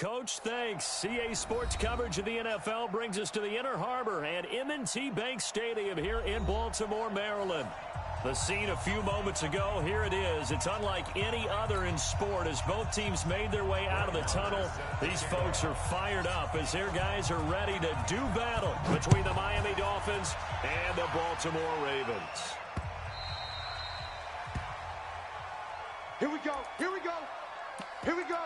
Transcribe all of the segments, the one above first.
Coach. Thanks. CA Sports coverage of the NFL brings us to the Inner Harbor and M&T Bank Stadium here in Baltimore, Maryland. The scene a few moments ago, here it is. It's unlike any other in sport as both teams made their way out of the tunnel. These folks are fired up as their guys are ready to do battle between the Miami Dolphins and the Baltimore Ravens. Here we go. Here we go. Here we go.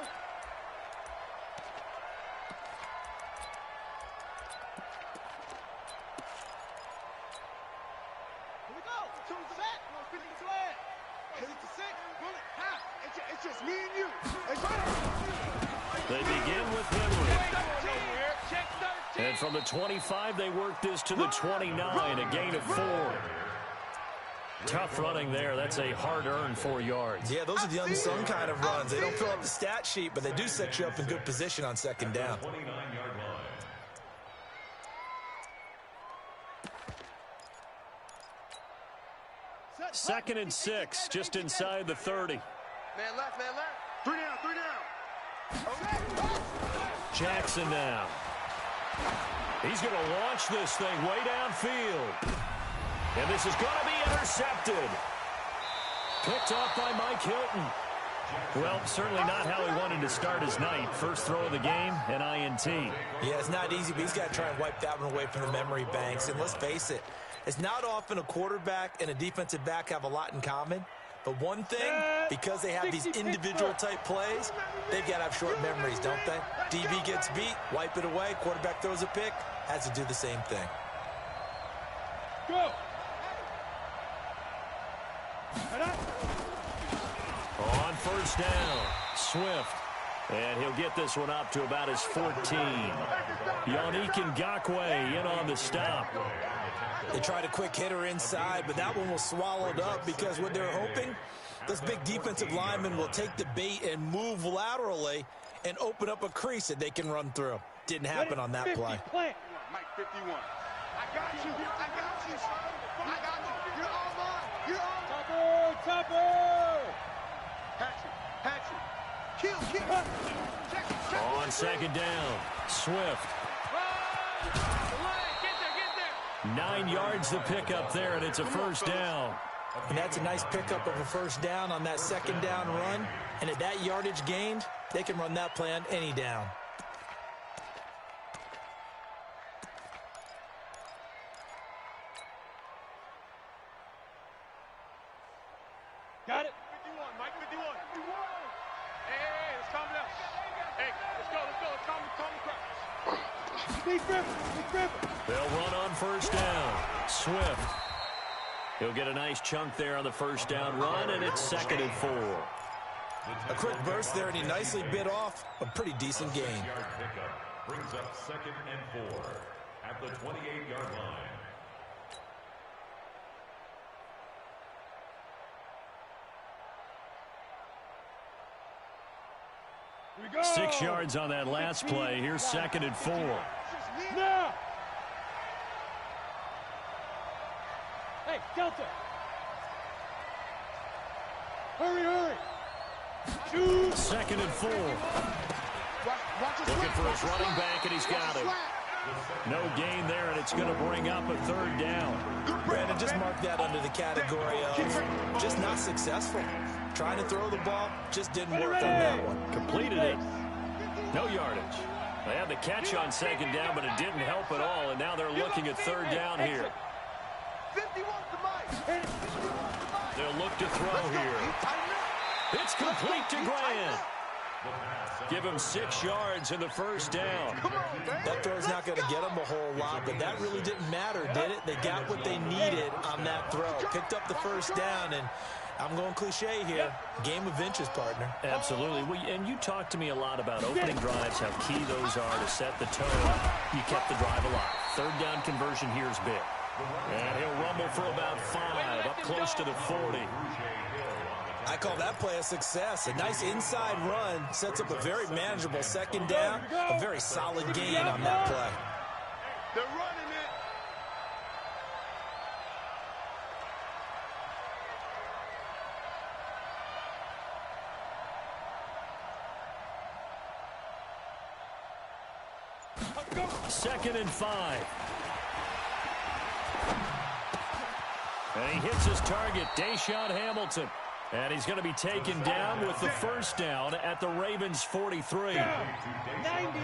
It's just me and you. They begin with Henry. And from the 25, they work this to the 29, a gain of 4. Tough running there. That's a hard-earned 4 yards. Yeah, those are the unsung kind of runs. They don't fill up the stat sheet, but they do set you up in good position on second down. Second and 6, just inside the 30. Man left, man left. 3 down, 3 down. Jackson now. He's going to launch this thing way downfield. And this is going to be intercepted. Picked off by Mike Hilton. Well, certainly not how he wanted to start his night. First throw of the game, an INT. Yeah, it's not easy, but he's got to try and wipe that one away from the memory banks. And let's face it, it's not often a quarterback and a defensive back have a lot in common. But one thing, because they have these individual type plays, they've got to have short memories, don't they? DB gets beat, wipe it away, quarterback throws a pick, has to do the same thing. Go. On first down, Swift. And he'll get this one up to about his 14. Yannick Ngakoue in on the stop. They tried a quick hitter inside, but that one was swallowed up because what they're hoping, this big defensive lineman will take the bait and move laterally and open up a crease that they can run through. Didn't happen on that play. Mike 51. I got you. I got you. I got you. You're all mine. You're all mine. Topper. Patrick. Kill. Check. On second down, Swift. 9 yards the pickup there, and it's a first down. And that's a nice pickup of a first down on that second down run. And at that yardage gained, they can run that play on any down. Got it. 51, Mike 51. Hey, let's calm down. Hey, let's go. Let's calm the crowd. Big rip. They'll run on first down. Swift. He'll get a nice chunk there on the first down run, and it's 2nd and 4. A quick burst there, and he nicely bit off a pretty decent gain. Brings up 2nd and 4 at the 28-yard line. Here we go. 6 yards on that last play. Here's 2nd and 4. Now. Hey, Delta. Hurry. Shoot. 2nd and 4. Looking for his running back, and he's got it. No gain there, and it's going to bring up a 3rd down. Brandon, just mark that under the category of just not successful. Trying to throw the ball, just didn't work on that one. Completed it. No yardage. They had the catch on 2nd down, but it didn't help at all, and now they're looking at 3rd down here. They'll look to throw here. It's complete to Grant. Give him 6 yards in the first down. That throw's not going to get them a whole lot, but that really didn't matter, did it? They got what they needed on that throw. Picked up the first down, and I'm going cliche here. Game of inches, partner. Absolutely. And you talked to me a lot about opening drives, how key those are to set the tone. You kept the drive alive. 3rd down conversion here is big. And he'll rumble for about 5, up close to the 40. I call that play a success. A nice inside run sets up a very manageable 2nd down. A very solid gain on that play. They're running it. 2nd and 5. And he hits his target, Deshaun Hamilton. And he's going to be taken down with the first down at the Ravens' 43.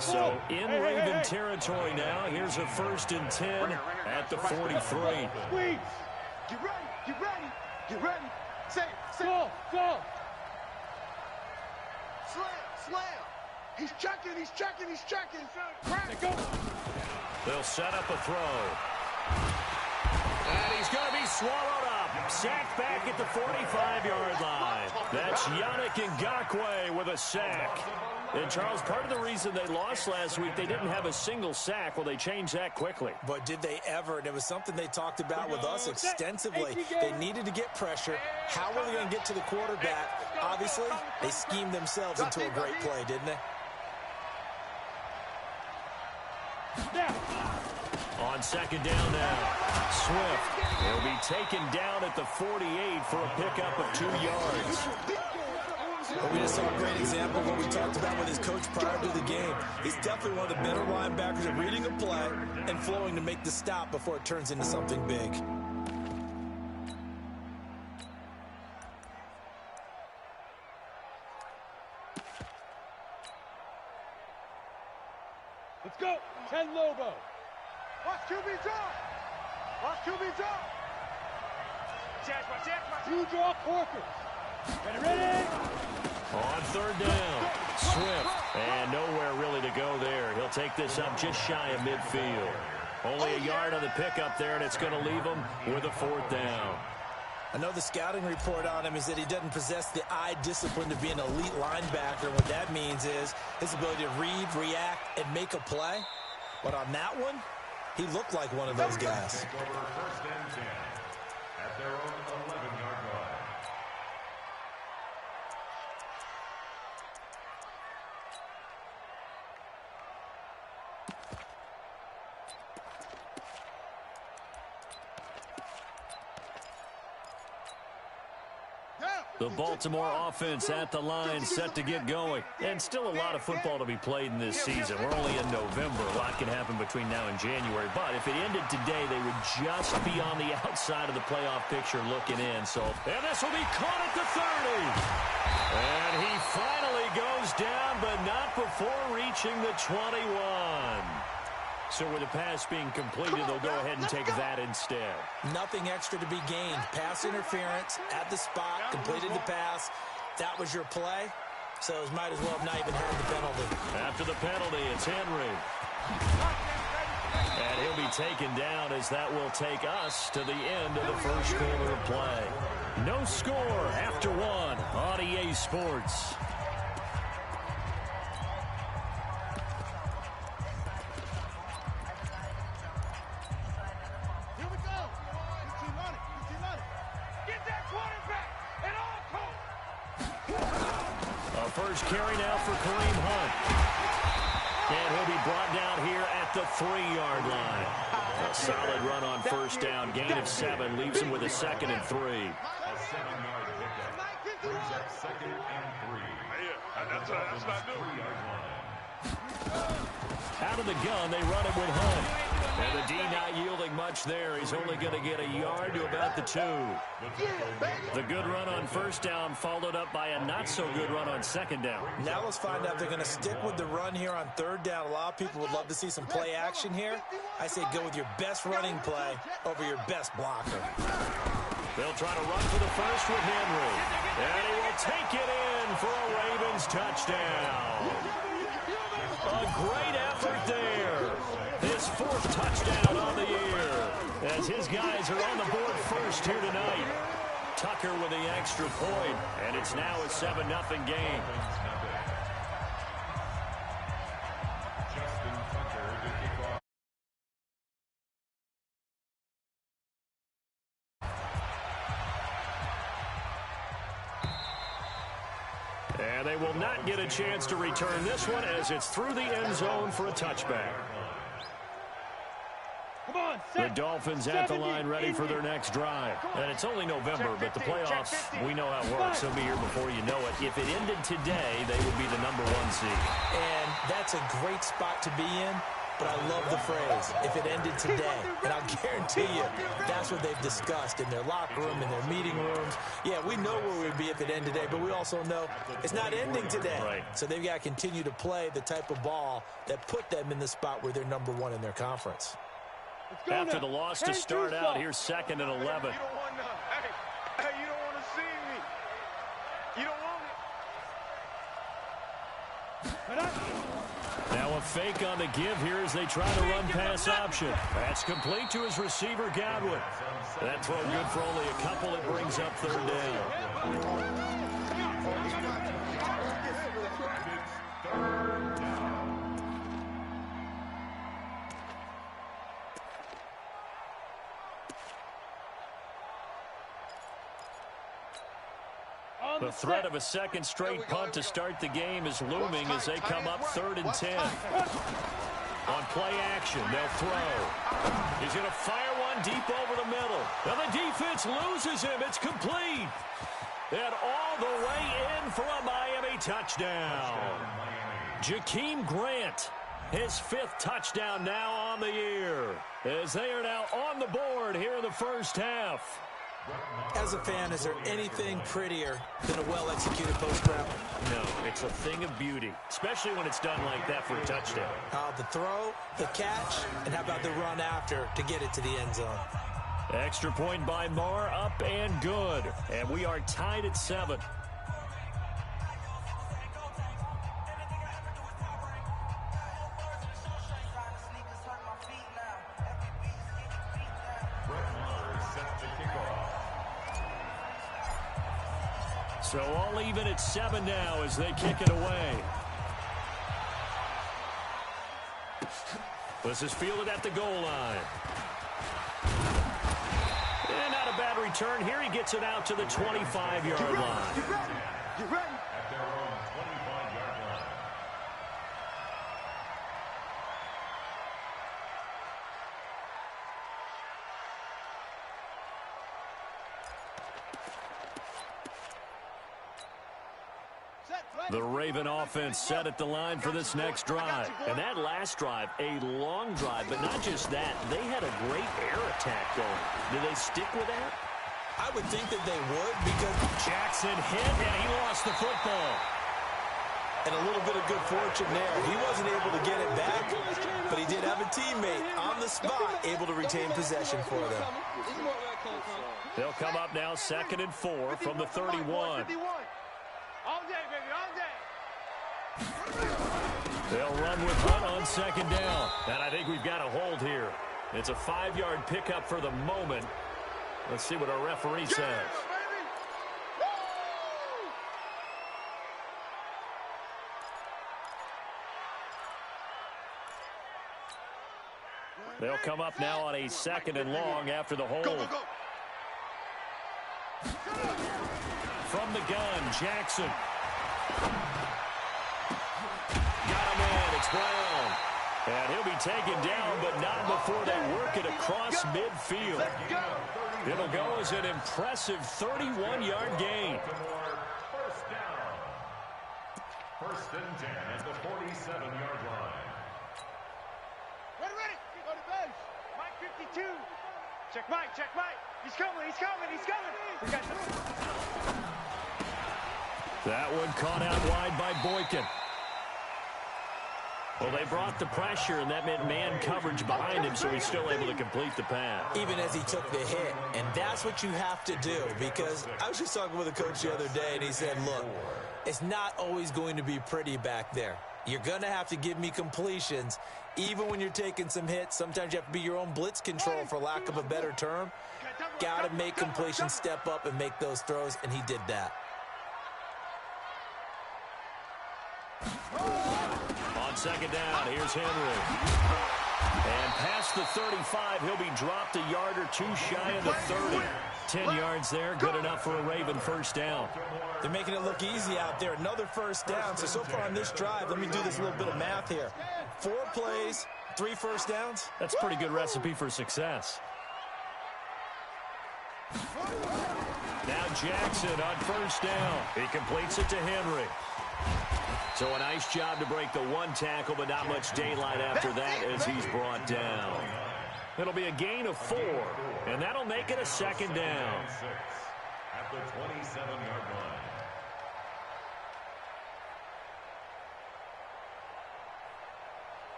So in Raven territory now, here's a 1st and 10 at the 43. Get ready, get ready, get ready. Say, go. Slam. He's checking. They'll set up a throw. And he's going to be swallowed up. Sacked back at the 45-yard line. That's Yannick Ngakoue with a sack. And, Charles, part of the reason they lost last week, they didn't have a single sack. Well, they changed that quickly. But did they ever? And it was something they talked about with us extensively. They needed to get pressure. How were they going to get to the quarterback? Obviously, they schemed themselves into a great play, didn't they? On 2nd down now, Swift will be taken down at the 48 for a pickup of 2 yards. Well, we just saw a great example of what we talked about with his coach prior to the game. He's definitely one of the better linebackers at reading a play and flowing to make the stop before it turns into something big. Let's go. 10 Lobo. Watch QB draw. Two draw Corker. Ready? On 3rd down, Swift. And nowhere really to go there. He'll take this up just shy of midfield. Only a yard on the pickup there, and it's going to leave him with a 4th down. I know the scouting report on him is that he doesn't possess the eye discipline to be an elite linebacker. What that means is his ability to read, react, and make a play. But on that one, he looked like one of those guys. Take over 1st and 10 at their own 11-yard line. The Baltimore offense at the line, set to get going. And still a lot of football to be played in this season. We're only in November. A lot can happen between now and January. But if it ended today, they would just be on the outside of the playoff picture looking in. And this will be caught at the 30. And he finally goes down, but not before reaching the 21. So with the pass being completed, they'll go ahead and take that instead. Nothing extra to be gained. Pass interference at the spot, completed the pass. That was your play, so it might as well have not even had the penalty. After the penalty, it's Henry. And he'll be taken down as that will take us to the end of the first quarter of play. No score after 1 on EA Sports. First carry now for Kareem Hunt. And he'll be brought down here at the 3-yard line. A solid run on 1st down. Gain of 7 leaves him with a 2nd and 3. A 7-yard pickup brings up 2nd and 3. That's not new. 3-yard line. Out of the gun, they run it with Hunt. And the D not yielding much there. He's only going to get a yard to about the 2. The good run on 1st down followed up by a not-so-good run on 2nd down. Now let's find out if they're going to stick with the run here on 3rd down. A lot of people would love to see some play action here. I say go with your best running play over your best blocker. They'll try to run for the first with Henry. And he will take it in for a Ravens touchdown. A great effort there. His 4th touchdown on the year. As his guys are on the board first here tonight. Tucker with the extra point. And it's now a 7-0 game. And they will not get a chance to return this one as it's through the end zone for a touchback. The Dolphins at the line ready for their next drive. And it's only November, but the playoffs, we know how it works. They'll be here before you know it. If it ended today, they would be the #1 seed. And that's a great spot to be in. but I love the phrase, if it ended today. And I'll guarantee you, that's what they've discussed in their locker room, in their meeting rooms. Yeah, we know where we'd be if it ended today, but we also know it's not ending today. Right. So they've got to continue to play the type of ball that put them in the spot where they're number one in their conference. After the loss to start out, here's 2nd and 11. You don't want none. Hey, you don't want to see me. You don't want it. Now a fake on the give here as they try to run pass option. That's complete to his receiver, Godwin. That throw good for only a couple. It brings up 3rd down. The threat of a second straight punt to start the game is looming as they come up 3rd and 10. On play action, they'll throw. He's going to fire one deep over the middle. Now the defense loses him. It's complete. And all the way in for a Miami touchdown. Jakeem Grant, his 5th touchdown now on the year, as they are now on the board here in the first half. As a fan, is there anything prettier than a well-executed post route? No, it's a thing of beauty, especially when it's done like that for a touchdown. The throw, the catch, and how about the run after to get it to the end zone? Extra point by Jmar, up and good. And we are tied at 7. So all even at 7 now as they kick it away. This is fielded at the goal line. And not a bad return. Here he gets it out to the 25-yard line. You ready? At their own 25-yard line. The Raven offense set at the line for this next drive. And that last drive, a long drive, but not just that. They had a great air attack going. Do they stick with that? I would think that they would, because Jackson hit, and he lost the football. and a little bit of good fortune there. He wasn't able to get it back, but he did have a teammate on the spot able to retain possession for them. They'll come up now 2nd and 4 from the 31. All day, baby, all day. They'll run with Hunt on 2nd down. And I think we've got a hold here. It's a 5-yard pickup for the moment. Let's see what our referee says. They'll come up now on a 2nd and long after the hold. Go, go, go. From the gun, Jackson. Got him in. It's Brown. And he'll be taken down, but not before they work it across midfield. It'll go as an impressive 31-yard gain. First down. 1st and 10 at the 47-yard line. Ready. Go to base. Mike 52. Check Mike. He's coming. We got That one caught out wide by Boykin. Well, they brought the pressure, and that meant man coverage behind him, so he's still able to complete the pass. Even as he took the hit, and that's what you have to do, because I was just talking with a coach the other day, and he said, look, it's not always going to be pretty back there. You're going to have to give me completions, even when you're taking some hits. Sometimes you have to be your own blitz control, for lack of a better term. Got to make completions, step up, and make those throws, and he did that. On 2nd down, here's Henry. And past the 35, he'll be dropped a yard or two shy of the 30. 10 yards there, good enough for a Raven first down. They're making it look easy out there. Another first down. So far on this drive, let me do this little bit of math here. 4 plays, 3 first downs. That's a pretty good recipe for success. Now Jackson on 1st down. He completes it to Henry. So a nice job to break the one tackle, but not much daylight after that as he's brought down. It'll be a gain of 4, and that'll make it a second down. At the 27-yard line.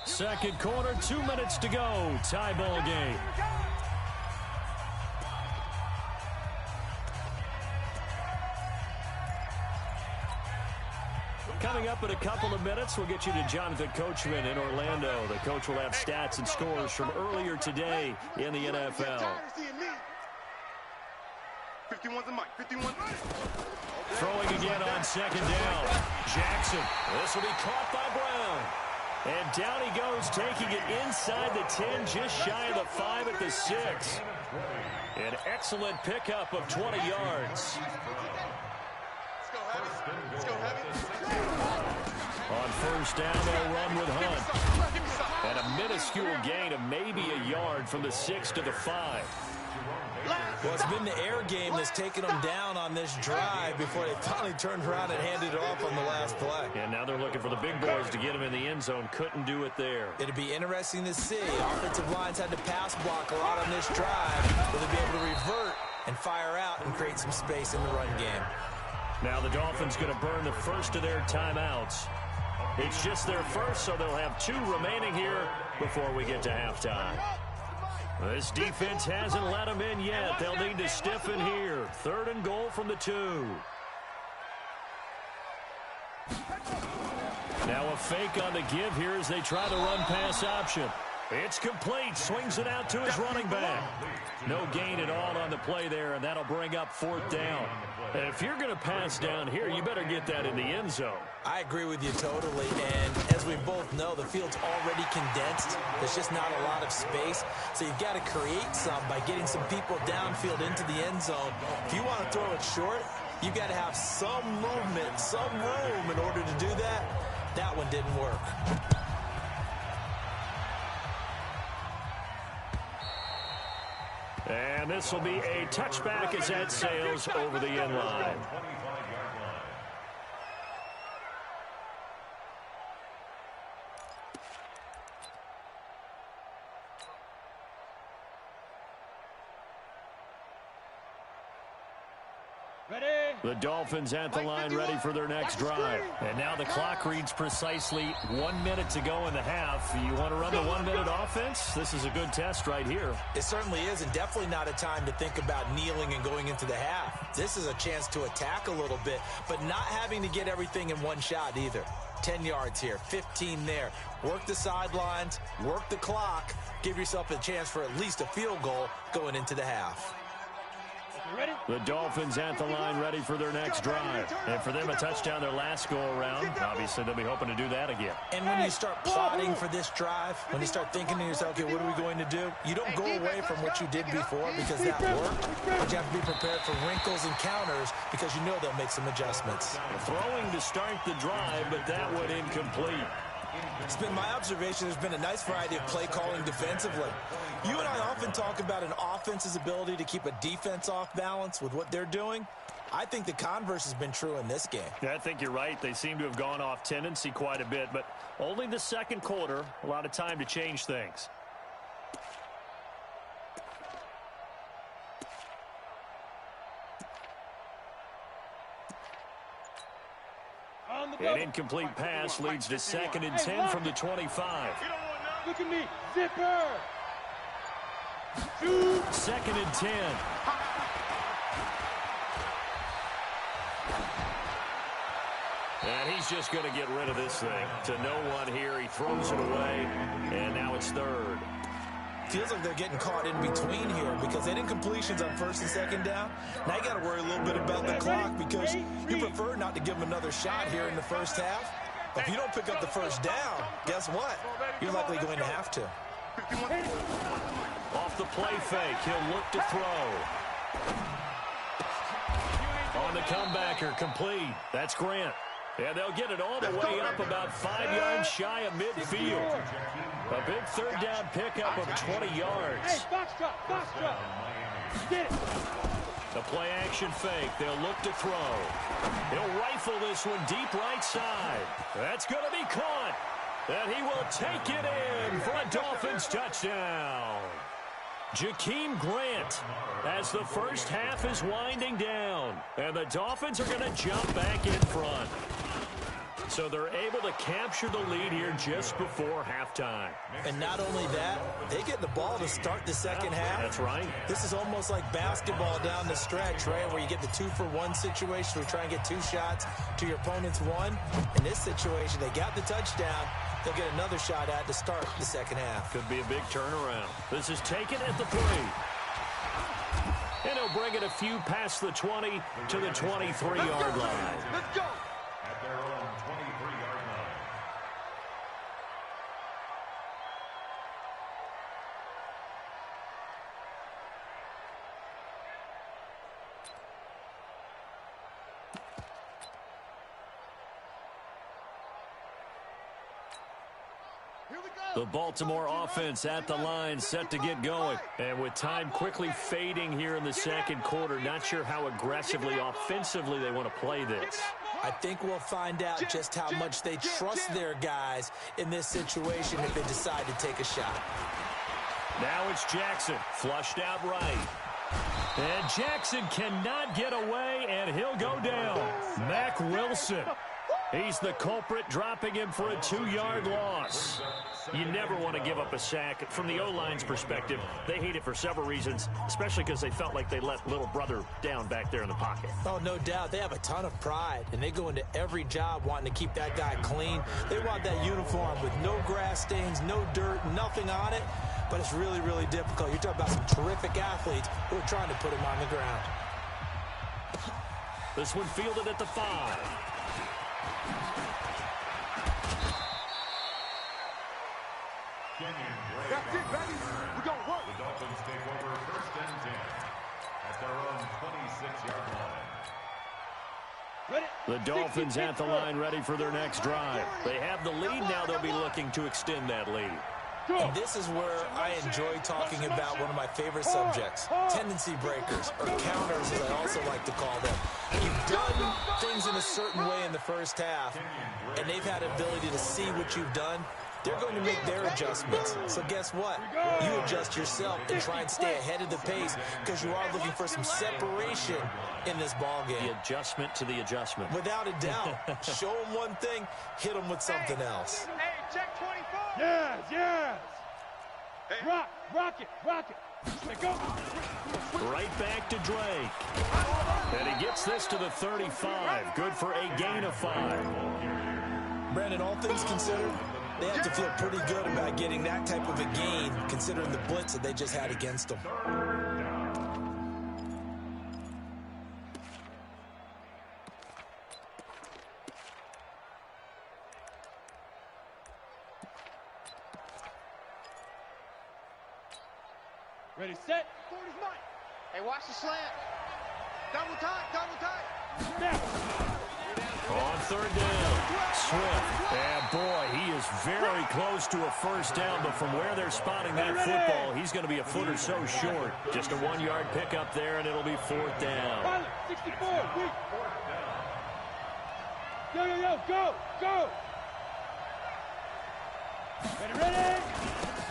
Second quarter, 2 minutes to go. Tie ball game. Coming up in a couple of minutes, we'll get you to Jonathan Coachman in Orlando. The coach will have stats and scores from earlier today in the NFL. 51's the mic. 51's Throwing again on second down. Jackson. This will be caught by Brown. And down he goes, taking it inside the 10, just shy of the 5 at the 6. An excellent pickup of 20 yards. Let's go heavy. On first down, they'll run with Hunt. And a minuscule gain of maybe a yard from the 6 to the 5. Well, it's been the air game that's taken them down on this drive before they finally turned around and handed it off on the last play. And now they're looking for the big boys to get him in the end zone. Couldn't do it there. It'd be interesting to see. Offensive lines had to pass block a lot on this drive. Will they be able to revert and fire out and create some space in the run game? Now the Dolphins going to burn the first of their timeouts. It's just their first, so they'll have 2 remaining here before we get to halftime. This defense hasn't let them in yet. They'll need to stiffen here. 3rd and goal from the 2. Now a fake on the give here as they try the run-pass option. It's complete. Swings it out to his running back. No gain at all on the play there, and that'll bring up 4th down. And if you're going to pass down here, you better get that in the end zone. I agree with you totally, and as we both know, the field's already condensed. There's just not a lot of space, so you've got to create some by getting some people downfield into the end zone. If you want to throw it short, you've got to have some movement, some room in order to do that. That one didn't work. And this will be a touchback as that sails over the end line. The Dolphins at the line ready for their next drive. And now the clock reads precisely 1 minute to go in the half. You want to run the 1-minute offense? This is a good test right here. It certainly is, and definitely not a time to think about kneeling and going into the half. This is a chance to attack a little bit, but not having to get everything in one shot either. 10 yards here, 15 there. Work the sidelines, work the clock, give yourself a chance for at least a field goal going into the half. The Dolphins at the line ready for their next drive. And for them, a touchdown their last go-around. Obviously, they'll be hoping to do that again. And when you start plotting for this drive, when you start thinking to yourself, okay, what are we going to do? You don't go away from what you did before because that worked. But you have to be prepared for wrinkles and counters because you know they'll make some adjustments. Throwing to start the drive, but that one incomplete. It's been my observation there's been a nice variety of play calling defensively. You and I often talk about an offense's ability to keep a defense off balance with what they're doing. I think the converse has been true in this game. Yeah, I think you're right. They seem to have gone off tendency quite a bit, but only the second quarter, a lot of time to change things. An incomplete pass leads to 2nd and 10 from the 25. Look at me. Zipper. 2nd and 10. And he's just going to get rid of this thing. To no one here. He throws it away, and now it's 3rd. Feels like they're getting caught in between here because they didn't completions on 1st and 2nd down. Now you got to worry a little bit about the clock because you prefer not to give them another shot here in the first half. But if you don't pick up the first down, guess what? You're likely going to have to. Off the play fake, he'll look to throw. On the comebacker, complete. That's Grant. And they'll get it all the way up about 5 yards shy of midfield. A big 3rd down pickup of 20 yards. Hey, box drop, box drop. Get it. The play action fake. They'll look to throw. He'll rifle this one deep right side. That's going to be caught. And he will take it in for a Dolphins touchdown. Jakeem Grant as the first half is winding down. And the Dolphins are going to jump back in front. So they're able to capture the lead here just before halftime. And not only that, they get the ball to start the second half. That's right. This is almost like basketball down the stretch, right, where you get the 2-for-1 situation where you try and get 2 shots to your opponent's 1. In this situation, they got the touchdown. They'll get another shot at to start the second half. Could be a big turnaround. This is taken at the 3. And he'll bring it a few past the 20 to the 23-yard line. Let's go. At their own 23-yard line. The Baltimore offense at the line, set to get going. And with time quickly fading here in the second quarter, not sure how aggressively, offensively they want to play this. I think we'll find out just how much they trust their guys in this situation if they decide to take a shot. Now it's Jackson, flushed out right. And Jackson cannot get away, and he'll go down. Mack Wilson. He's the culprit, dropping him for a 2-yard loss. You never want to give up a sack. From the O-line's perspective, they hate it for several reasons, especially because they felt like they let little brother down back there in the pocket. Oh, no doubt. They have a ton of pride, and they go into every job wanting to keep that guy clean. They want that uniform with no grass stains, no dirt, nothing on it. But it's really, really difficult. You're talking about some terrific athletes who are trying to put him on the ground. This one fielded at the 5. That's it, baby. We're going to work. The Dolphins take over 1st and 10 at their own 26-yard line. The Dolphins at the line, ready for their next drive. They have the lead now. They'll be looking to extend that lead. And this is where I enjoy talking about one of my favorite subjects, tendency breakers, or counters as I also like to call them. You've done things in a certain way in the first half, and they've had ability to see what you've done. They're going to make their adjustments. So guess what? You adjust yourself and try and stay ahead of the pace because you are looking for some separation in this ball game. The adjustment to the adjustment. Without a doubt. Show them one thing, hit them with something else. Hey, check 24. Yes, yes. Rock it. Let go. Right back to Drake. And he gets this to the 35. Good for a gain of 5. Brandon, all things considered, they have to feel pretty good about getting that type of a gain, considering the blitz that they just had against them. Ready, set. Forward is mine. Hey, watch the slant. Double tight. Snap. On 3rd down, Swift. And boy, he is very close to a first down, but from where they're spotting that football, he's going to be a foot or so short. Just a 1-yard pickup there, and it'll be 4th down. Pilot, 64, weak. Yo, go. Ready.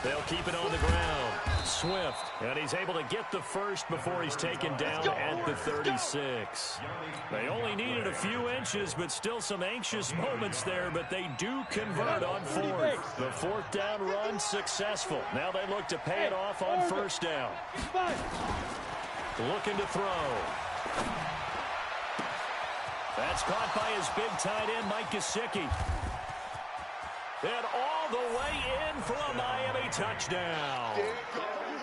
They'll keep it on the ground. Swift, and he's able to get the first before he's taken down at the 36. They only needed a few inches, but still some anxious moments there, but they do convert on 4th. The 4th down run successful. Now they look to pay it off on 1st down. Looking to throw. That's caught by his big tight end, Mike Gesicki. And all the way in for a Miami touchdown.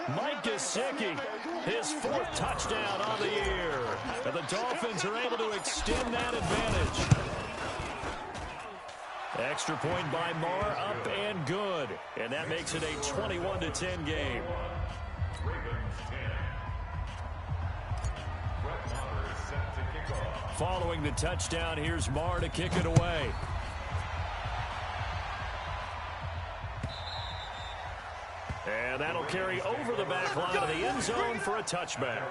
Mike Gesicki, his 4th touchdown on the year. And the Dolphins are able to extend that advantage. Extra point by Marr, up and good. And that makes it a 21-10 game. Following the touchdown, here's Marr to kick it away. And that'll carry over the back line of the end zone for a touchback.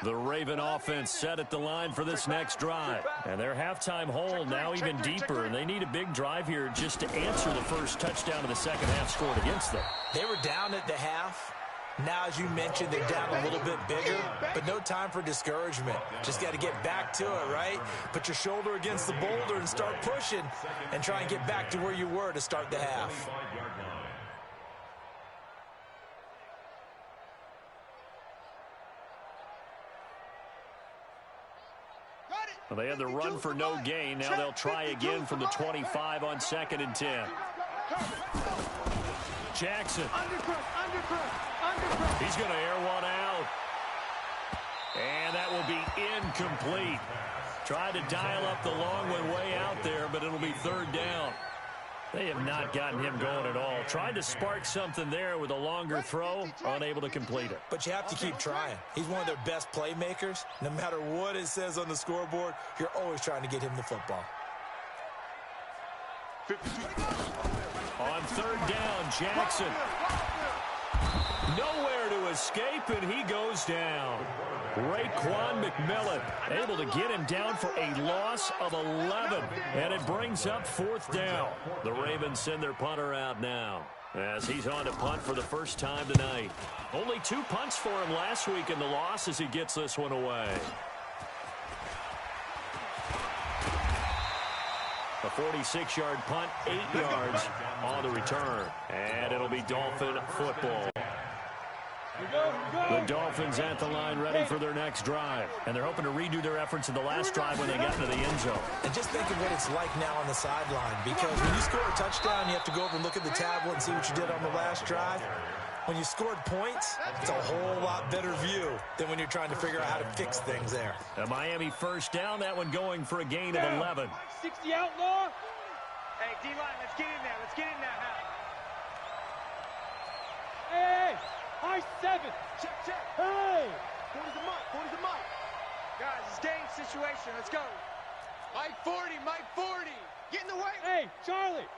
The Raven offense set at the line for this next drive. And their halftime hole now even deeper, and they need a big drive here just to answer the first touchdown of the second half scored against them. They were down at the half. Now, as you mentioned, they're down a little bit bigger, but no time for discouragement. Just got to get back to it, right? Put your shoulder against the boulder and start pushing and try and get back to where you were to start the half. Well, they had the run for no gain. Now they'll try again from the 25 on 2nd and 10. Jackson. He's going to air one out. And that will be incomplete. Tried to dial up the long one way out there, but it'll be 3rd down. They have not gotten him going at all. Tried to spark something there with a longer throw, unable to complete it. But you have to keep trying. He's one of their best playmakers. No matter what it says on the scoreboard, you're always trying to get him the football. On 3rd down, Jackson. Nowhere to escape, and he goes down. Raekwon McMillan able to get him down for a loss of 11, and it brings up 4th down. The Ravens send their punter out now as he's on to punt for the first time tonight. Only 2 punts for him last week in the loss as he gets this one away. A 46-yard punt, 8 yards on the return, and it'll be Dolphin football. The Dolphins at the line ready for their next drive. And they're hoping to redo their efforts in the last drive when they got into the end zone. And just think of what it's like now on the sideline. Because when you score a touchdown, you have to go over and look at the tablet and see what you did on the last drive. When you scored points, it's a whole lot better view than when you're trying to figure out how to fix things there. A Miami first down, that one going for a gain of 11. 60 outlaw. Hey, D-line, let's get in there. Let's get in there, huh? Hey, high 7. Check, check. Hey. 40's the mark. 40's the mark. Guys, it's game situation. Let's go. Mike 40, Mike 40. Get in the way. Hey, Charlie.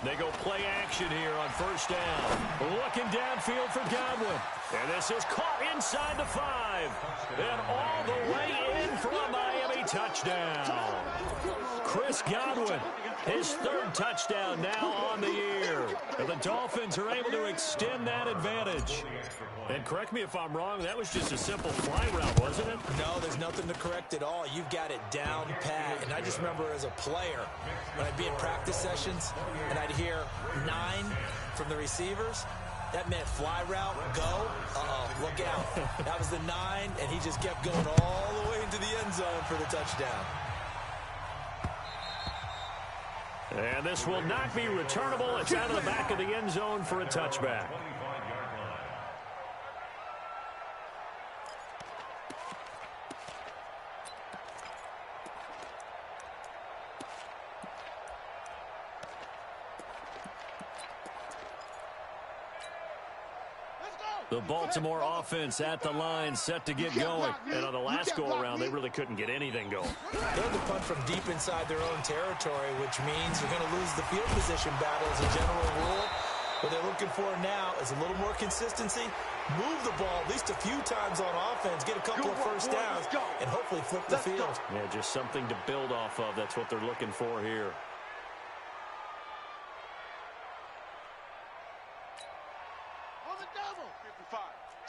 They go play action here on first down. Looking downfield for Godwin. And this is caught inside the 5. And all the way in for a Miami touchdown. Chris Godwin, his 3rd touchdown now on the year. And the Dolphins are able to extend that advantage. And correct me if I'm wrong, that was just a simple fly route, wasn't it? No, there's nothing to correct at all. You've got it down pat. And I just remember as a player, when I'd be in practice sessions and I'd hear 9 from the receivers, that meant fly route, go. Uh-oh, look out. That was the 9, and he just kept going all the way into the end zone for the touchdown. And this will not be returnable. It's out of the back of the end zone for a touchback. The Baltimore offense at the line, set to get going. And on the last go-around, they really couldn't get anything going. They had to punt from deep inside their own territory, which means you're going to lose the field position battle as a general rule. What they're looking for now is a little more consistency, move the ball at least a few times on offense, get a couple of first downs, and hopefully flip the field. Yeah, just something to build off of. That's what they're looking for here.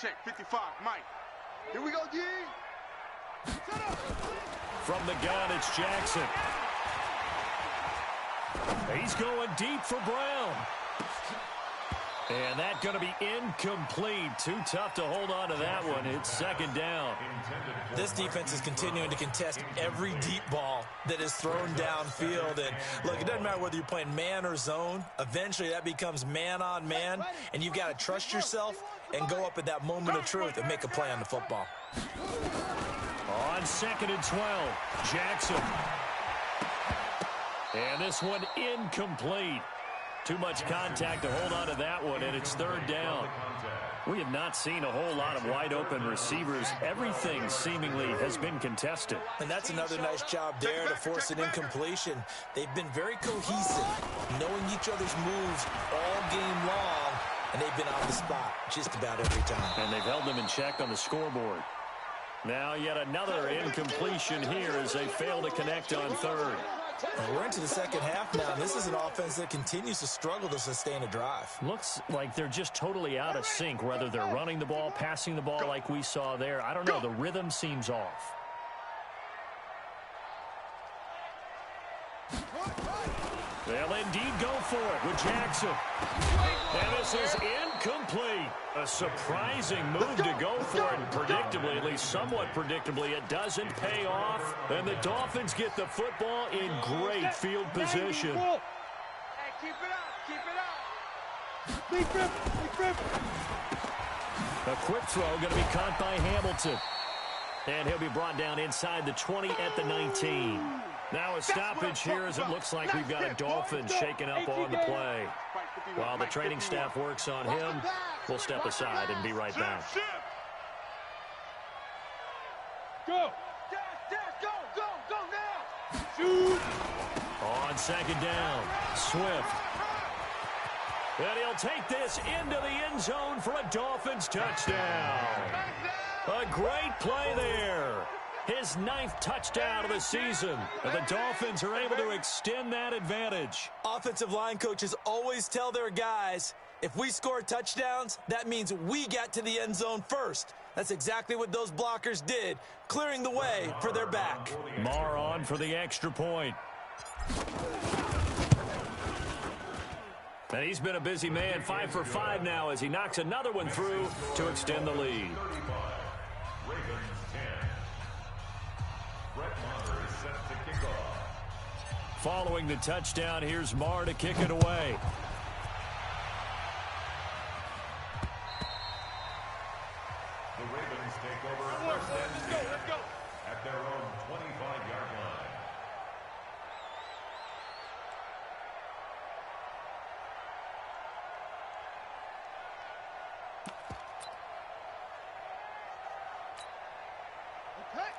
Check, 55, Mike. Here we go, D. From the gun, it's Jackson. He's going deep for Brown. And that's going to be incomplete. Too tough to hold on to that one. It's 2nd down. This defense is continuing to contest every deep ball that is thrown downfield. And look, it doesn't matter whether you're playing man or zone. Eventually, that becomes man on man. And you've got to trust yourself and go up at that moment of truth and make a play on the football. On 2nd and 12, Jackson. And this one incomplete. Too much contact to hold on to that one, and it's 3rd down. We have not seen a whole lot of wide-open receivers. Everything seemingly has been contested. And that's another nice job there to force an incompletion. They've been very cohesive, knowing each other's moves all game long, and they've been on the spot just about every time. And they've held them in check on the scoreboard. Now yet another incompletion here as they fail to connect on third. And we're into the second half now, and this is an offense that continues to struggle to sustain a drive. Looks like they're just totally out of sync, whether they're running the ball, passing the ball like we saw there. I don't know. The rhythm seems off. They'll indeed go for it with Jackson. And this is incomplete. A surprising move to go for it. And predictably, at least somewhat predictably, it doesn't pay off. And the Dolphins get the football in great field position. Hey, keep it up. Keep it up. Big grip. Big grip. A quick throw going to be caught by Hamilton. And he'll be brought down inside the 20 at the 19. Now a stoppage here as it looks like we've got a Dolphin shaken up on the play. While the training staff works on him, we'll step aside and be right back. Go. Go now. Shoot. On second down, Swift. And he'll take this into the end zone for a Dolphins touchdown. A great play there. His 9th touchdown of the season. And the Dolphins are able to extend that advantage. Offensive line coaches always tell their guys, if we score touchdowns, that means we get to the end zone first. That's exactly what those blockers did, clearing the way for their back. Jmar on for the extra point. And he's been a busy man, 5 for 5 now as he knocks another one through to extend the lead. Following the touchdown, here's Jmar to kick it away. The Ravens take over first and 10 at their own 25-yard line.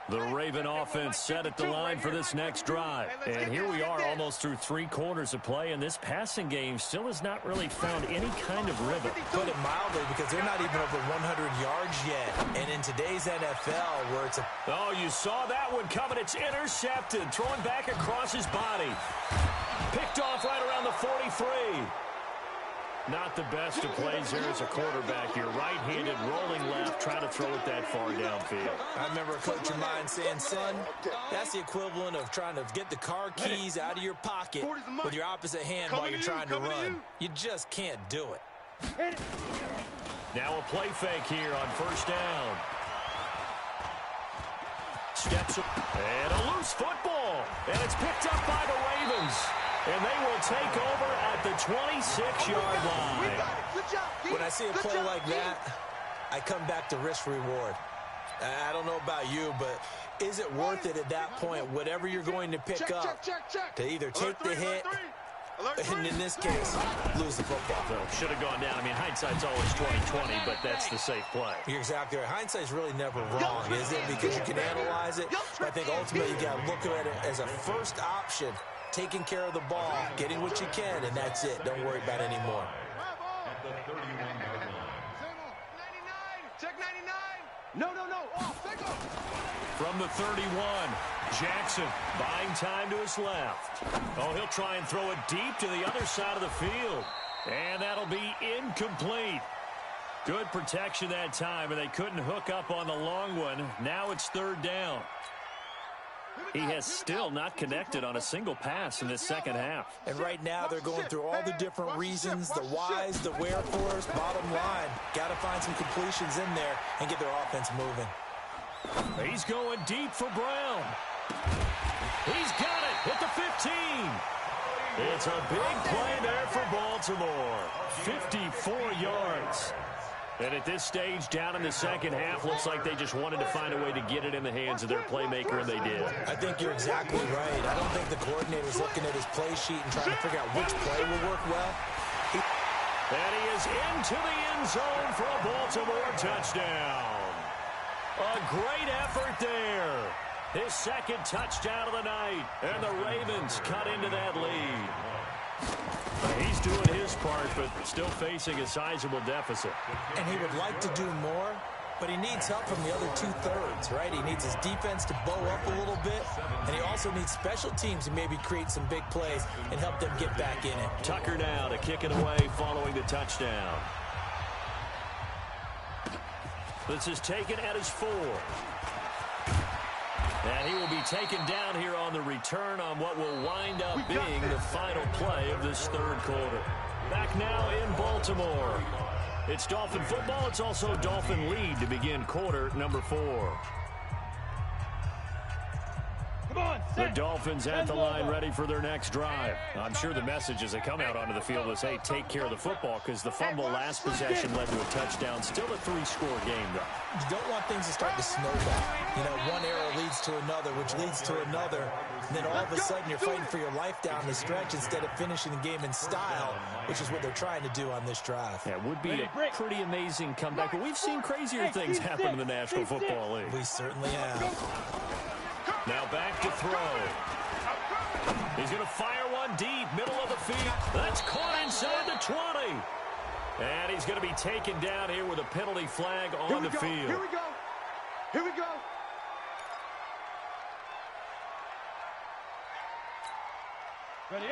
The Raven offense set at the line for this next drive. And here we are almost through 3 quarters of play, and this passing game still has not really found any kind of rhythm. Put it mildly, because they're not even over 100 yards yet. And in today's NFL, where it's a... Oh, you saw that one coming. It's intercepted. Throwing back across his body. Picked off right around the 43. Not the best of plays there as a quarterback. You're right-handed, rolling left, trying to throw it that far downfield. I remember a coach of mine saying, son, that's the equivalent of trying to get the car keys out of your pocket with your opposite hand while you're trying to run. You just can't do it. Now a play fake here on first down. Steps up, and a loose football. And it's picked up by the Ravens. And they will take over at the 26-yard line. When I see a play like that, I come back to risk-reward. I don't know about you, but is it worth it at that point, whatever you're going to pick up, to either take the hit, and in this case, lose the football? So should have gone down. I mean, hindsight's always 20/20, but that's the safe play. You're exactly right. Hindsight's really never wrong, is it? Because you can analyze it. But I think ultimately you got to look at it as a first option. Taking care of the ball, getting what you can, and that's it. Don't worry about it anymore. At the 31-yard line. 99. Check 99. No. Off. Take off. From the 31, Jackson buying time to his left. Oh, he'll try and throw it deep to the other side of the field. And that'll be incomplete. Good protection that time, and they couldn't hook up on the long one. Now it's third down. He has still not connected on a single pass in this second half. And right now they're going through all the different reasons, the whys, the wherefores. Bottom line, got to find some completions in there and get their offense moving. He's going deep for Brown. He's got it at the 15. It's a big play there for Baltimore. 54 yards. And at this stage, down in the second half, looks like they just wanted to find a way to get it in the hands of their playmaker, and they did. I think you're exactly right. I don't think the coordinator's looking at his play sheet and trying to figure out which play will work well. And he is into the end zone for a Baltimore touchdown. A great effort there. His second touchdown of the night, and the Ravens cut into that lead. He's doing his part, but still facing a sizable deficit. And he would like to do more, but he needs help from the other two-thirds, right? He needs his defense to bow up a little bit, and he also needs special teams to maybe create some big plays and help them get back in it. Tucker now to kick it away following the touchdown. This is taken at his 4. And he will be taken down here on the return on what will wind up being the final play of this third quarter. Back now in Baltimore. It's Dolphin football. It's also Dolphin lead to begin quarter number 4. The Dolphins at the line ready for their next drive. I'm sure the message as they come out onto the field is, hey, take care of the football, because the fumble last possession led to a touchdown. Still a 3-score game, though. You don't want things to start to snowball. You know, one error leads to another, which leads to another. And then all of a sudden you're fighting for your life down the stretch instead of finishing the game in style, which is what they're trying to do on this drive. Yeah, it would be a pretty amazing comeback, but we've seen crazier things happen in the National Football League. We certainly have. Now back to throw. He's going to fire one deep, middle of the field. That's caught inside the 20. And he's going to be taken down here with a penalty flag on the field. Here we go. Here we go.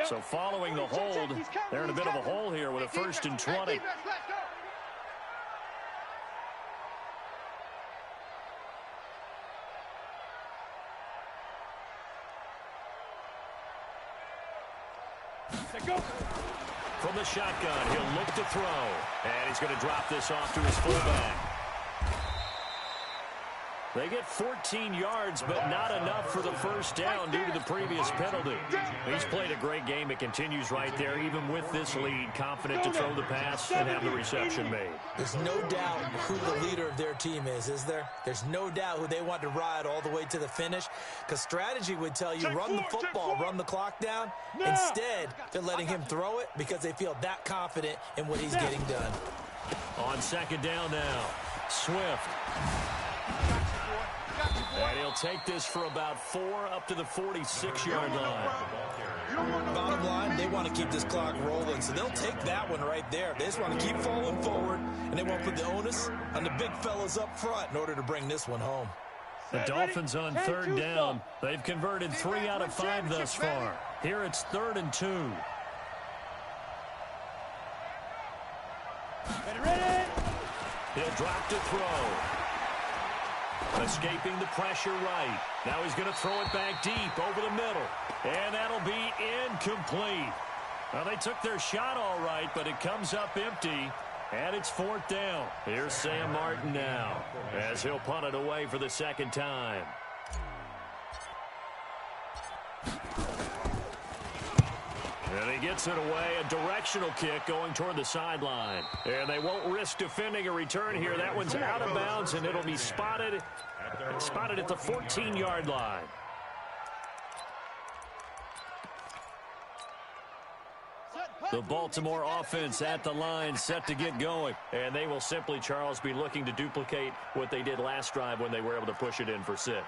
So following the hold, they're in a bit of a hole here with a 1st and 20. From the shotgun, he'll look to throw. And he's going to drop this off to his fullback. They get 14 yards, but not enough for the first down due to the previous penalty. He's played a great game. It continues right there, even with this lead, confident to throw the pass and have the reception made. There's no doubt who the leader of their team is there? There's no doubt who they want to ride all the way to the finish, because strategy would tell you run the football, run the clock down. Instead, they're letting him throw it because they feel that confident in what he's getting done. On 2nd down now, Swift. And he'll take this for about 4 up to the 46-yard line. Bottom line, they want to keep this clock rolling, so they'll take that one right there. They just want to keep falling forward, and they want to put the onus on the big fellas up front in order to bring this one home. The Dolphins on 3rd down. They've converted 3 out of 5 thus far. Here it's 3rd and 2. He'll drop to throw. Escaping the pressure right. Now he's going to throw it back deep over the middle. And that'll be incomplete. Well, they took their shot all right, but it comes up empty. And it's 4th down. Here's Sam Martin now as he'll punt it away for the 2nd time. And he gets it away, a directional kick going toward the sideline. And they won't risk defending a return here. That one's out of bounds, and it'll be spotted at the 14-yard line. The Baltimore offense at the line, set to get going. And they will simply, Charles, be looking to duplicate what they did last drive when they were able to push it in for 6.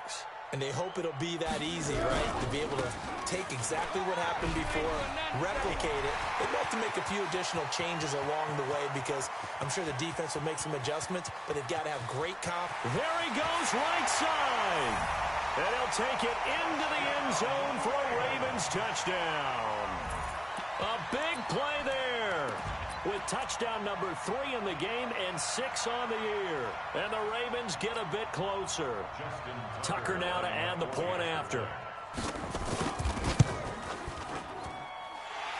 And they hope it'll be that easy, right, to be able to take exactly what happened before, replicate it. They'd have to make a few additional changes along the way because I'm sure the defense will make some adjustments, but they've got to have great confidence. There he goes, right side. And he'll take it into the end zone for a Ravens touchdown. A big play there with touchdown number 3 in the game and 6 on the year. And the Ravens get a bit closer. Tucker now to add the point after.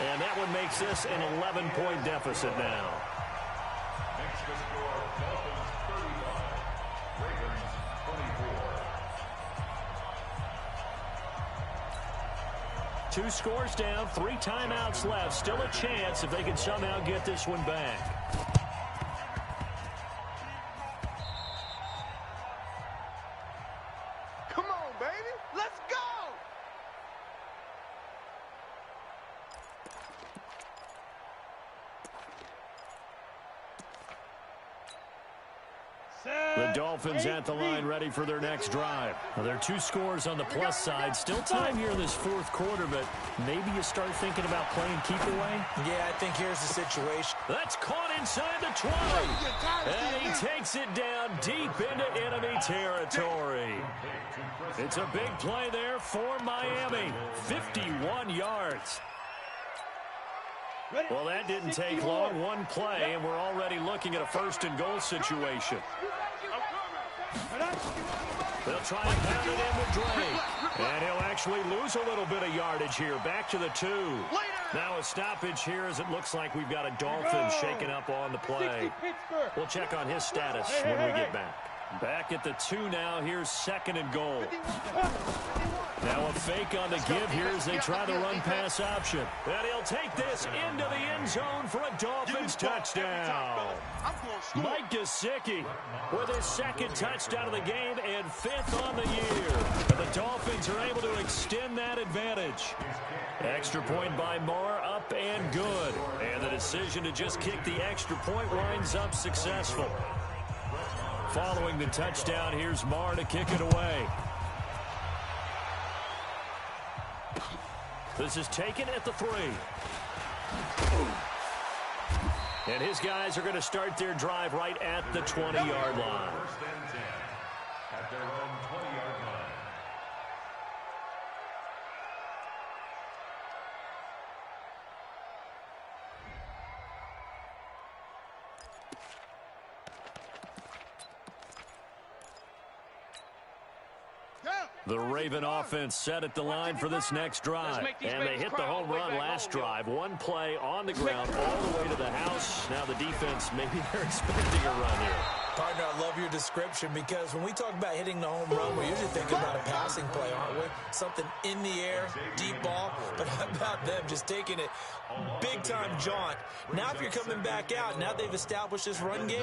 And that one makes this an 11-point deficit now. Makes the score Dolphins 35, Ravens 24. 2 scores down, 3 timeouts left. Still a chance if they can somehow get this one back. Come on, baby. Let's go. The The Dolphins at the line ready for their next drive. Well, there are 2 scores on the plus side. Still time here in this 4th quarter, but maybe you start thinking about playing keep away. Yeah, I think here's the situation. That's caught inside the 20. And he takes it down deep into enemy territory. It's a big play there for Miami. 51 yards. Well, that didn't take long. 1 play, and we're already looking at a 1st and goal situation. They'll try and pound it in with Dre. And he'll actually lose a little bit of yardage here. Back to the 2. Now a stoppage here as it looks like we've got a Dolphin shaking up on the play. We'll check on his status when we get back. Back at the 2 now. Here's 2nd and goal. Now a fake on the give here as they try the run-pass option. And he'll take this into the end zone for a Dolphins touchdown. Mike Gesicki with his 2nd touchdown of the game and 5th on the year. And the Dolphins are able to extend that advantage. Extra point by Marr, up and good. And the decision to just kick the extra point winds up successful. Following the touchdown, here's Marr to kick it away. This is taken at the 3. And his guys are going to start their drive right at the 20-yard line. First and 10 at their own 20-yard line. The Raven offense set at the line for this next drive. And they hit the home run last drive. 1 play on the ground all the way to the house. Now the defense, maybe they're expecting a run here. Partner, I love your description because when we talk about hitting the home run, we're usually thinking about a passing play, aren't we? Something in the air, deep ball. But how about them just taking it big-time jaunt? Now if you're coming back out, now they've established this run game,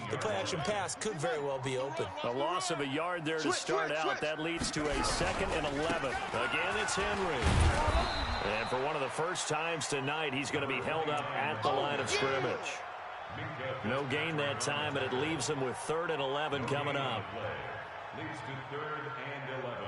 the play-action pass could very well be open. A loss of a yard there to start out. That leads to a 2nd and 11. Again, it's Henry. And for one of the first times tonight, he's going to be held up at the line of scrimmage. No gain that time, and it leaves him with 3rd and 11 coming up. Leads to 3rd and 11.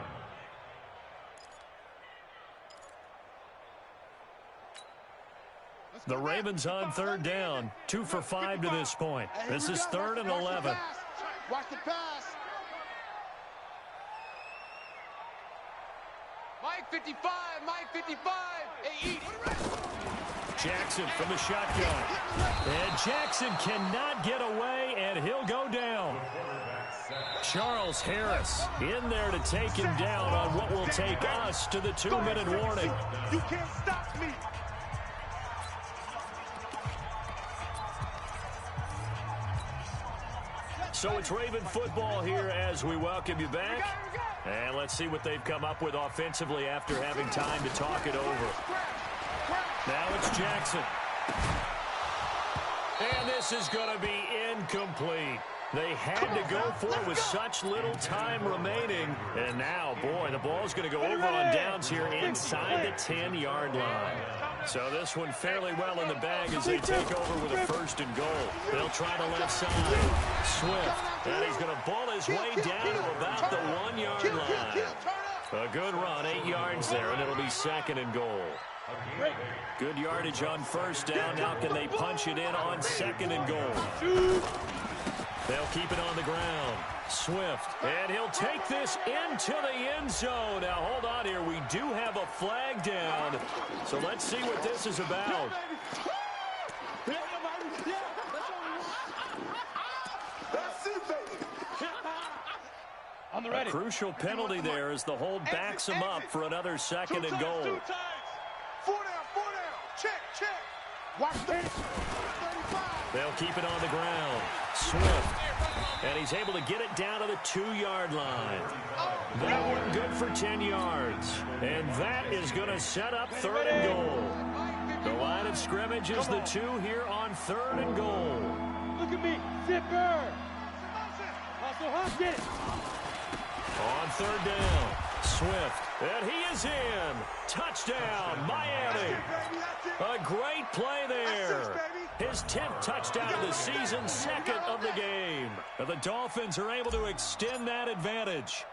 The Ravens on 3rd down. 2 for 5 to this point. This is 3rd and 11. Watch the pass. Mike 55, Mike 55. Hey, eat it. Jackson from the shotgun. And Jackson cannot get away, and he'll go down. Charles Harris in there to take him down on what will take us to the 2-minute warning. You can't stop me. So it's Raven football here as we welcome you back. And let's see what they've come up with offensively after having time to talk it over. Now it's Jackson. And this is going to be incomplete. They had to go for it with such little time remaining. And now, boy, the ball's going to go over on downs here inside the 10-yard line. So this one fairly well in the bag as they take over with a 1st and goal. They'll try the left side. Swift. And he's going to ball his way down to about the 1-yard line. A good run, 8 yards there, and it'll be 2nd and goal. Good yardage on 1st down. Now can they punch it in on 2nd and goal? They'll keep it on the ground. Swift. And he'll take this into the end zone. Now, hold on here. We do have a flag down. So let's see what this is about. On the A ready. crucial penalty there as the hold backs him up for another 2nd and goal. 4 down, 4 down. Check. Watch the 35. They'll keep it on the ground. Swift. And he's able to get it down to the 2-yard line. That one good for 10 yards. And that is going to set up 3rd and goal. The line of scrimmage is the 2 here on 3rd and goal. Look at me. Zipper. Also, get it. On 3rd down, Swift. And he is in. Touchdown, Miami. A great play there. His 10th touchdown of the season, second of the game. And the Dolphins are able to extend that advantage.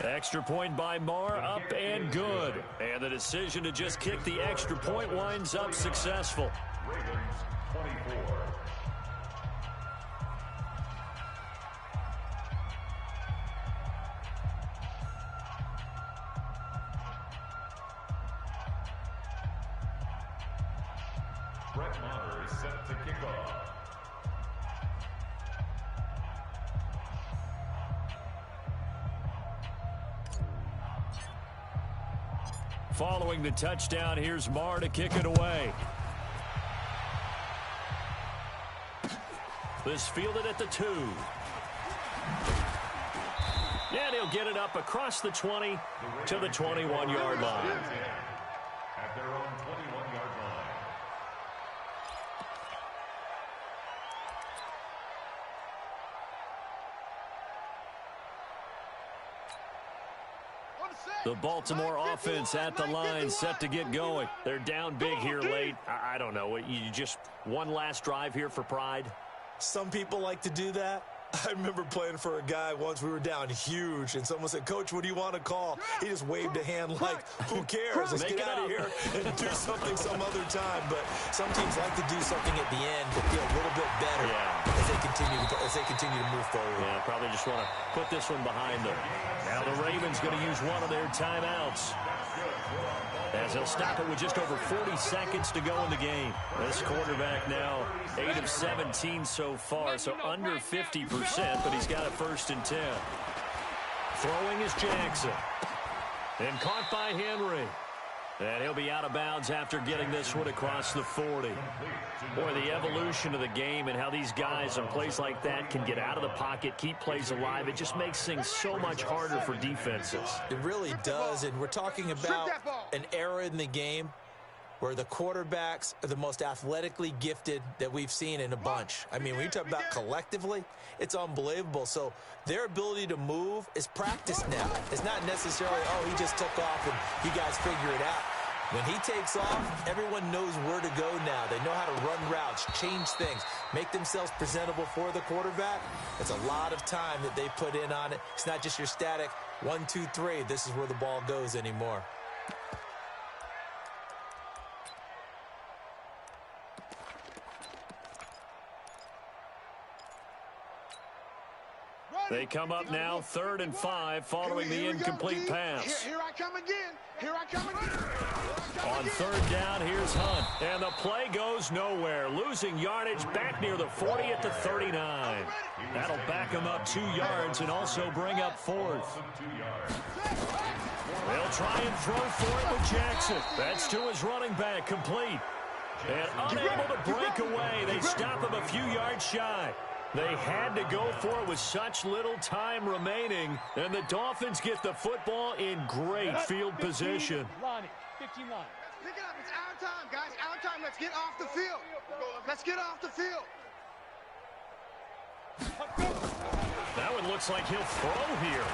Extra point by Jmar, up and good. And the decision to just kick the extra point winds up successful. Ravens 24. Jmar is set to kick off. Following the touchdown, here's Jmar to kick it away. This fielded at the 2. And he'll get it up across the 20 to the 21-yard line. At their own 21-yard line. The Baltimore offense at the line, set to get going. They're down big here late. I don't know. You just one last drive here for pride? Some people like to do that. I remember playing for a guy once. We were down huge, and someone said, "Coach, what do you want to call?" He just waved a hand like, who cares? Let's get out of here and do something some other time. But some teams like to do something at the end to feel a little bit better as they continue to move forward. Yeah, probably just want to put this one behind them. Now the Ravens going to use one of their timeouts, as they'll stop it with just over 40 seconds to go in the game. This quarterback now 8 of 17 so far, so under 50%, but he's got a 1st and 10. Throwing is Jackson. And caught by Henry. And he'll be out of bounds after getting this one across the 40. Boy, the evolution of the game and how these guys in plays like that can get out of the pocket, keep plays alive, it just makes things so much harder for defenses. It really does, and we're talking about an era in the game where the quarterbacks are the most athletically gifted that we've seen in a bunch. I mean, when you talk about collectively, it's unbelievable. So their ability to move is practiced now. It's not necessarily, oh, he just took off and you guys figure it out. When he takes off, everyone knows where to go now. They know how to run routes, change things, make themselves presentable for the quarterback. It's a lot of time that they put in on it. It's not just your static 1, 2, 3. This is where the ball goes anymore. They come up now 3rd and 5 following the incomplete pass. Here I come again. Here I come again. On 3rd down, here's Hunt. And the play goes nowhere. Losing yardage back near the 40 at the 39. That'll back him up 2 yards and also bring up 4th. They'll try and throw for it with Jackson. That's to his running back, complete. And unable to break away. They stop him a few yards shy. They had to go for it with such little time remaining, and the Dolphins get the football in great field position. 15 line. Pick it up. It's our time, guys. Our time. Let's get off the field. Let's get off the field. That one looks like he'll throw here.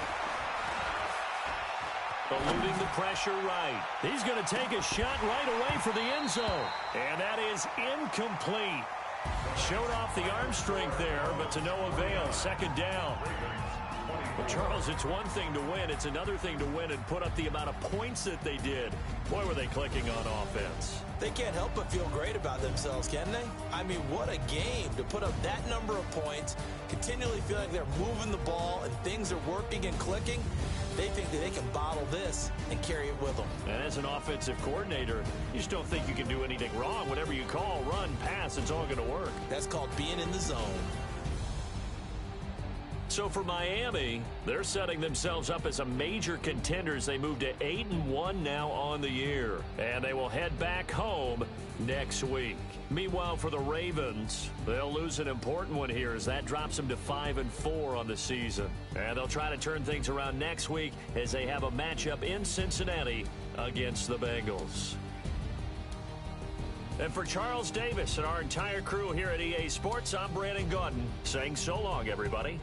Eluding the pressure right. He's going to take a shot right away for the end zone. And that is incomplete. Showed off the arm strength there, but to no avail. 2nd down. Well, Charles, it's one thing to win. It's another thing to win and put up the amount of points that they did. Boy, were they clicking on offense. They can't help but feel great about themselves, can they? I mean, what a game to put up that number of points, continually feel like they're moving the ball and things are working and clicking. They think that they can bottle this and carry it with them. And as an offensive coordinator, you just don't think you can do anything wrong. Whatever you call, run, pass, it's all going to work. That's called being in the zone. So for Miami, they're setting themselves up as a major contender as they move to 8-1 now on the year. And they will head back home next week. Meanwhile, for the Ravens, they'll lose an important one here as that drops them to 5-4 on the season. And they'll try to turn things around next week as they have a matchup in Cincinnati against the Bengals. And for Charles Davis and our entire crew here at EA Sports, I'm Brandon Gaudin saying so long, everybody.